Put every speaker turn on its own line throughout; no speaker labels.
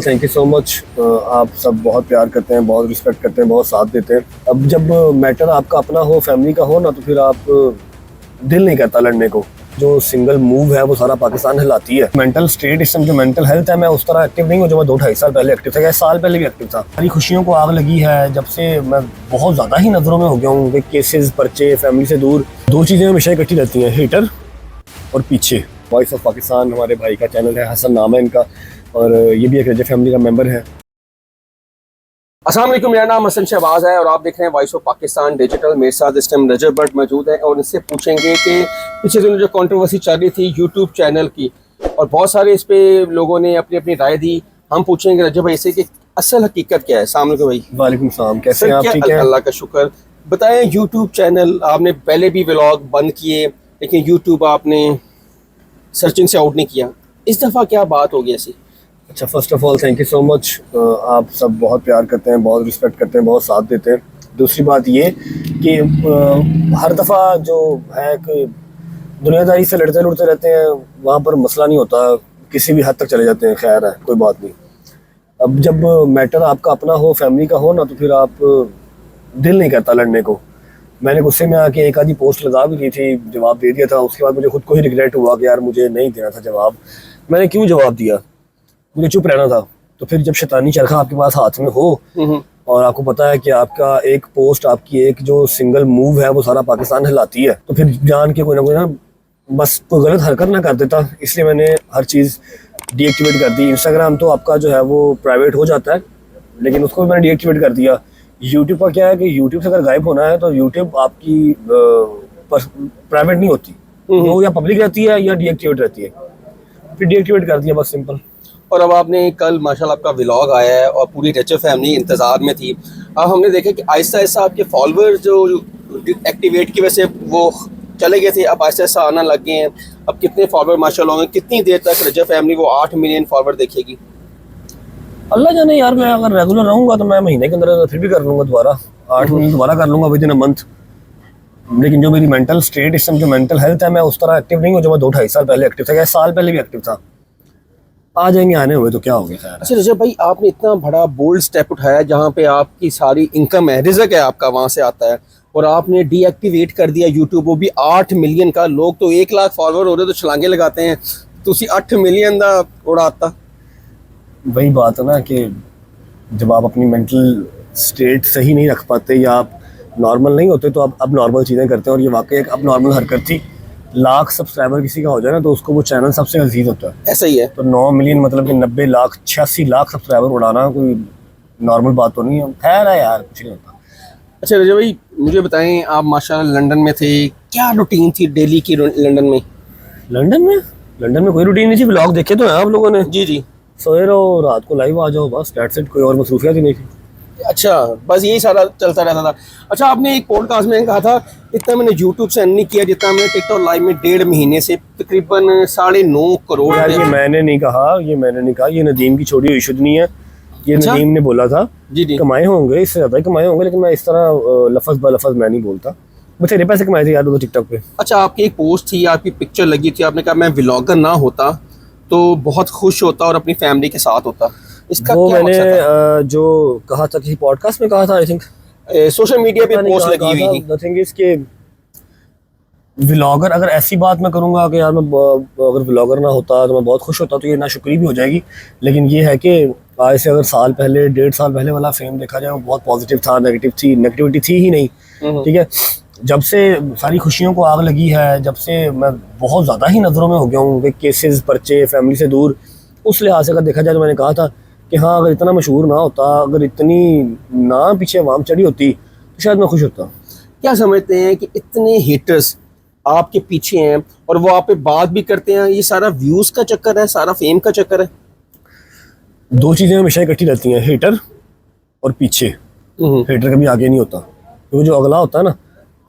Thank you so much. आप सब बहुत प्यार करते हैं, बहुत रिस्पेक्ट करते हैं, बहुत साथ देते हैं। अब जब मैटर आपका अपना हो, फैमिली का हो ना, तो फिर आप दिल नहीं करता लड़ने को। जो सिंगल मूव है वो सारा पाकिस्तान हिलाती है। मेंटल स्टेट इस जो मेंटल हेल्थ है, मैं उस तरह एक्टिव नहीं हूँ जो मैं 2-2.5 साल पहले एक्टिव था। 1 साल पहले भी एक्टिव था। सारी खुशियों को आग लगी है जब से मैं बहुत ज़्यादा ही नज़रों में हो गया हूँ। केसेस, पर्चे, फैमिली से दूर। 2 चीज़ें हमेशा इकट्ठी रहती हैं, हेटर और पीछे। वॉइस ऑफ पाकिस्तान हमारे भाई का चैनल है, हसन नाम है इनका, और ये भी एक रजब फैमिली का मेंबर है।
अस्सलाम वालेकुम, मेरा नाम हसन शहबाज है और आप देख रहे हैं वॉइस ऑफ पाकिस्तान डिजिटल। मेरे साथ इस टाइम रजब भट्ट मौजूद है और इनसे पूछेंगे कि पिछले दिनों जो कंट्रोवर्सी चल रही थी यूट्यूब चैनल की, और बहुत सारे इस पे लोगों ने अपनी अपनी राय दी। हम पूछेंगे रजब भाई से कि असल हकीकत क्या है। अस्सलाम वालेकुम भाई।
वालेकुम सलाम, कैसे हैं आप? ठीक है,
अल्लाह का शुक्र। बताएं, यूट्यूब चैनल आपने पहले भी व्लॉग बंद किए, लेकिन यूट्यूब आपने सर्चिंग से आउट नहीं किया, इस दफ़ा क्या बात होगी ऐसी?
अच्छा, first of all thank you so much. आप सब बहुत प्यार करते हैं, बहुत रिस्पेक्ट करते हैं, बहुत साथ देते हैं। दूसरी बात ये कि हर दफ़ा जो है कि दुनियादारी से लड़ते लड़ते रहते हैं, वहाँ पर मसला नहीं होता, किसी भी हद तक चले जाते हैं। खैर है, कोई बात नहीं। अब जब मैटर आपका अपना हो, फैमिली का हो ना, तो फिर आप दिल नहीं करता लड़ने को। मैंने गुस्से में आके एक आधी पोस्ट लगा भी दी थी, जवाब दे दिया था। उसके बाद मुझे खुद को ही रिग्रेट हुआ कि यार मुझे नहीं देना था जवाब। मैंने क्यों जवाब दिया, मुझे चुप रहना था। तो फिर जब शैतानी चरखा आपके पास हाथ में हो और आपको पता है कि आपका एक पोस्ट, आपकी एक जो सिंगल मूव है वो सारा पाकिस्तान हिलाती है, तो फिर जान के कोई ना बस कोई गलत हरकत ना कर देता। इसलिए मैंने हर चीज़ डीएक्टिवेट कर दी। इंस्टाग्राम तो आपका जो है वो प्राइवेट हो जाता है, लेकिन उसको भी मैंने डीएक्टिवेट कर दिया। यूट्यूब का क्या है कि यूट्यूब से अगर गायब होना है तो यूट्यूब आपकी प्राइवेट नहीं होती, वो या पब्लिक रहती है या डीएक्टिवेट रहती है। फिर डीएक्टिवेट कर दिया, बस सिंपल।
और अब आपने कल माशाल्लाह आपका व्लॉग आया है और पूरी रजब फैमिली इंतज़ार में थी। अब हमने देखा कि आहिस्ता आहिस्ता आपके फॉलोअर जो एक्टिवेट की वजह से वो चले गए थे, अब आहिस्ता आहिस्ता आना लग गए हैं। अब कितने फॉलोअर माशाल्लाह होंगे? कितनी देर तक रजब फैमिली वो 8 मिलियन फॉलोअर देखेगी?
अल्लाह जाने यार। मैं अगर रेगुलर रहूँगा तो मैं महीने के अंदर फिर भी कर लूँगा दोबारा, 8 मिलियन दोबारा कर लूँगा विद इन अ मंथ। लेकिन जो मेरी मेंटल स्टेट इस समय जो मेंटल हेल्थ है, मैं उस तरह एक्टिव नहीं हूँ जो मैं 2-2.5 साल पहले एक्टिव था। 1 साल पहले भी एक्टिव था। आ जाएंगे, आने हुए तो क्या हो गया।
अच्छा रजब भाई, आपने इतना बड़ा बोल्ड स्टेप उठाया जहाँ पे आपकी सारी इनकम है, रिज़्क है आपका, वहाँ से आता है, और आपने डीएक्टिवेट कर दिया यूट्यूब, वो भी 8 मिलियन का। लोग तो 1 लाख फॉलोअर हो रहे तो छलांगे लगाते हैं, तो 8 मिलियन का उड़ाता।
वही बात है ना कि जब आप अपनी मेंटल स्टेट सही नहीं रख पाते या आप नॉर्मल नहीं होते तो आप अब नॉर्मल चीज़ें करते हैं। और ये वाकई एक अब नॉर्मल हरकत थी। लाख सब्सक्राइबर किसी का हो जाए ना तो उसको वो चैनल सबसे अजीज होता है।
ऐसा ही है।
तो 9 मिलियन मतलब कि 90 लाख 86 लाख सब्सक्राइबर उड़ाना कोई नॉर्मल बात तो नहीं है। खैर है यार, कुछ नहीं होता।
अच्छा रजब भाई, मुझे बताएं, आप माशाल्लाह लंदन में थे, क्या रूटीन थी डेली की लंदन में?
लंदन में कोई रूटीन नहीं थी। व्लॉग देखे तो हैं आप लोगों ने।
जी जी।
सोए रहो, रात को लाइव आ जाओ, बस दैट्स इट। कोई और मसरूफियत ही नहीं थी।
अच्छा, बस यही सारा चलता रहता था। अच्छा, आपने एक पॉडकास्ट में कहा था इतना मैंने यूट्यूब से नहीं किया जितना मैंने टिकटॉक लाइव में 1.5 महीने से तकरीबन 9.5 करोड़।
यार ये मैंने नहीं कहा, ये नदीम की छोड़ी हुई शुद्ध नहीं है। ये
अच्छा?
नदीम ने बोला था।
जी जी।
कमाए होंगे, इससे ज़्यादा ही कमाए होंगे, लेकिन मैं इस तरह लफज ब लफज मैं नहीं बोलता। बथेरे पैसे कमाए थे यार वो टिकटॉक पे।
अच्छा, आपकी एक पोस्ट थी, आपकी पिक्चर लगी थी, आपने कहा मैं व्लॉगर ना होता तो बहुत खुश होता और अपनी फैमिली के साथ होता। इसका
वो
क्या
मैंने
मकसद था?
जो कहा था किसी पॉडकास्ट में कहा था, आई थिंक
सोशल मीडिया पे पोस्ट लगी हुई थी।
द थिंग इज के व्लॉगर, अगर ऐसी बात मैं करूँगा कि यार मैं अगर व्लॉगर ना होता तो मैं बहुत खुश होता, तो ये नाशुक्री भी हो जाएगी। लेकिन ये है कि आज से अगर साल पहले 1.5 साल पहले वाला फेम देखा जाए वो बहुत पॉजिटिव था, नेगेटिविटी थी ही नहीं। ठीक है, जब से सारी खुशियों को आग लगी है, जब से मैं बहुत ज़्यादा ही नज़रों में हो गया हूँ। केसेस, पर्चे, फैमिली से दूर। उस लिहाज से अगर देखा जाए तो मैंने कहा था कि हाँ, अगर इतना मशहूर ना होता, अगर इतनी ना पीछे आवाम चढ़ी होती तो शायद मैं खुश होता।
क्या समझते हैं कि इतने हेटर्स आपके पीछे हैं और वो आप पे बात भी करते हैं, ये सारा व्यूज़ का चक्कर है, सारा फेम का चक्कर है?
2 चीज़ें हमेशा इकट्ठी रहती हैं, हेटर और पीछे। हेटर कभी आगे नहीं होता, क्योंकि जो अगला होता है ना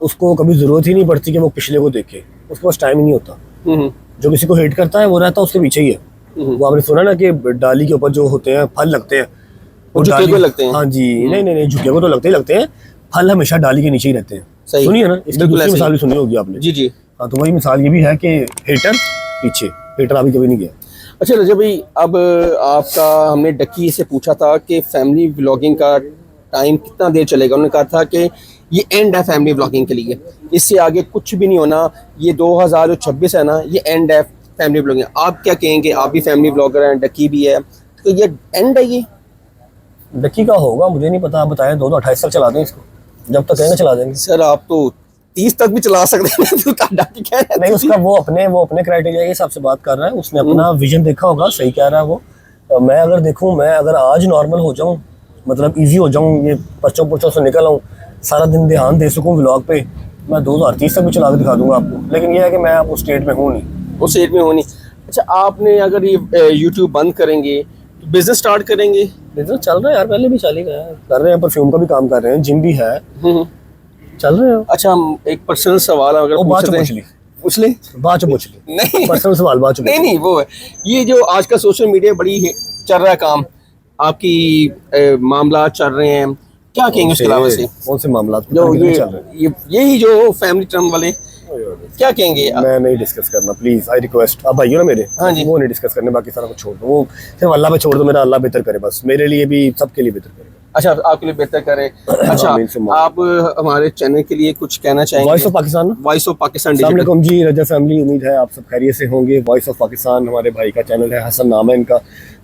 उसको कभी ज़रूरत ही नहीं पड़ती कि वो पिछले को देखे, उसके पास टाइम ही नहीं होता। जो किसी को हेट करता है वो रहता उसके पीछे ही है। वो आपने सुना ना कि डाली के ऊपर जो होते हैं फल लगते हैं,
वो झुके को लगते हैं।
हाँ जी, नहीं, झुके को तो लगते हैं, फल हमेशा डाली के नीचे ही रहते हैं। सुनिए ना, इसकी दूसरी मिसाल भी सुनी होगी आपने।
जी जी।
हाँ, तो वही मिसाल ये भी है कि हेटर पीछे, हेटर अभी कभी नहीं गया।
अच्छा रजब भाई, अब आपका हमने डक्की से पूछा था कि फैमिली व्लॉगिंग का टाइम कितना देर चलेगा। उन्होंने कहा था कि ये एंड है फैमिली व्लॉगिंग के लिए, इससे आगे कुछ भी नहीं होना। ये 2026 है ना, ये एंड है फैमिली व्लॉगिंग। आप क्या कहेंगे? आप भी फैमिली व्लॉगर हैं, डक्की भी है, तो ये एंड है ये?
डक्की का होगा मुझे नहीं पता, आप बताएं। 28 तक चला दें इसको, जब तक कहेंगे चला देंगे।
सर आप तो 30 तक भी चला सकते हैं। तो डक्की कह रहे हैं।
नहीं, उसका वो अपने क्राइटेरिया के हिसाब से बात कर रहा है, उसने अपना विजन देखा होगा, सही कह रहा है वो। मैं अगर देखूं, मैं अगर आज नॉर्मल हो जाऊं, मतलब इजी हो जाऊं, ये पर्चों से निकल आऊं, सारा दिन ध्यान दे सकूं व्लॉग पे, मैं 2030 तक भी चला के दिखा दूंगा आपको। लेकिन ये है कि मैं आप उस स्टेट में हूँ नहीं।
उस एज में होनी। अच्छा, आपने अगर ये यूट्यूब बंद करेंगे तो बिजनेस स्टार्ट करेंगे?
बिजनेस चल रहा है यार, पहले भी चल ही गया है, कर रहे हैं, परफ्यूम का भी काम कर रहे हैं, जिम भी है,
हम्म।
चल रहे हैं।
अच्छा, हम एक पर्सनल सवाल अगर
वो बाद
पूछ
में
लें-
पूछ ली,
पूछ ले।
बाद में पूछ ली,
नहीं
पर्सनल सवाल बाद में
नहीं नहीं, वो है ये जो आज का सोशल मीडिया बड़ी चल रहा है काम, आपकी मामला चल रहे हैं, क्या कहेंगे उसके अलावा से?
कौन से मामला
जो ये
चल रहे हैं?
यही जो फैमिली टर्म वाले, क्या कहेंगे?
मैं नहीं डिस्कस करना, प्लीज, आई रिक्वेस्ट। अब भाइयों ना मेरे,
हाँ जी।
वो नहीं डिस्कस करने, बाकी सारा कुछ छोड़ दो, वो सिर्फ अल्लाह पे छोड़ दो, मेरा अल्लाह बेहतर करे बस, मेरे लिए भी, सबके लिए बेहतर करे।
अच्छा, आपके लिए बेहतर करे। अच्छा,
आमीन सुम्मा।
आप हमारे चैनल के लिए कुछ कहना चाहेंगे?
वॉइस ऑफ पाकिस्तान ना?
वॉइस ऑफ पाकिस्तान
अस्सलाम
डिजिटल।
वालेकुम जी, रजा फैमिली, उम्मीद है आप सब खैरियत से होंगे। वॉइस ऑफ पाकिस्तान हमारे भाई का चैनल है, हसन नाम है इनका,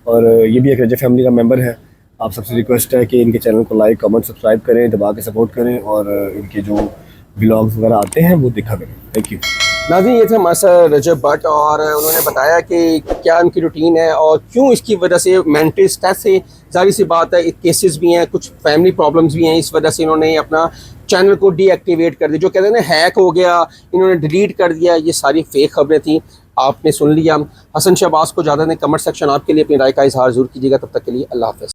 और ये भी एक रजा फैमिली का मेंबर है। आप सबसे रिक्वेस्ट है कि इनके चैनल को लाइक, कमेंट, सब्सक्राइब करें, दबा के सपोर्ट करें, और इनके जो व्लॉग्स वगैरह आते हैं वो देखा करें। Thank you.
नाज़रीन, ये थे हमारे साथ रजब भट्ट, और उन्होंने बताया कि क्या उनकी रूटीन है और क्यों इसकी वजह से मेंटल स्ट्रेस से, जाहिर सी बात है केसेस भी हैं, कुछ फैमिली प्रॉब्लम्स भी हैं, इस वजह से इन्होंने अपना चैनल को डीएक्टिवेट कर दिया। जो कहते हैं ना हैक हो गया, इन्होंने डिलीट कर दिया, ये सारी फेक खबरें थी। आपने सुन लिया। हसन शहबाज को ज़्यादा नहीं, कमेंट सेक्शन आपके लिए अपनी राय का इजहार ज़रूर कीजिएगा। तब तक के लिए अल्लाह हाफ़िज़।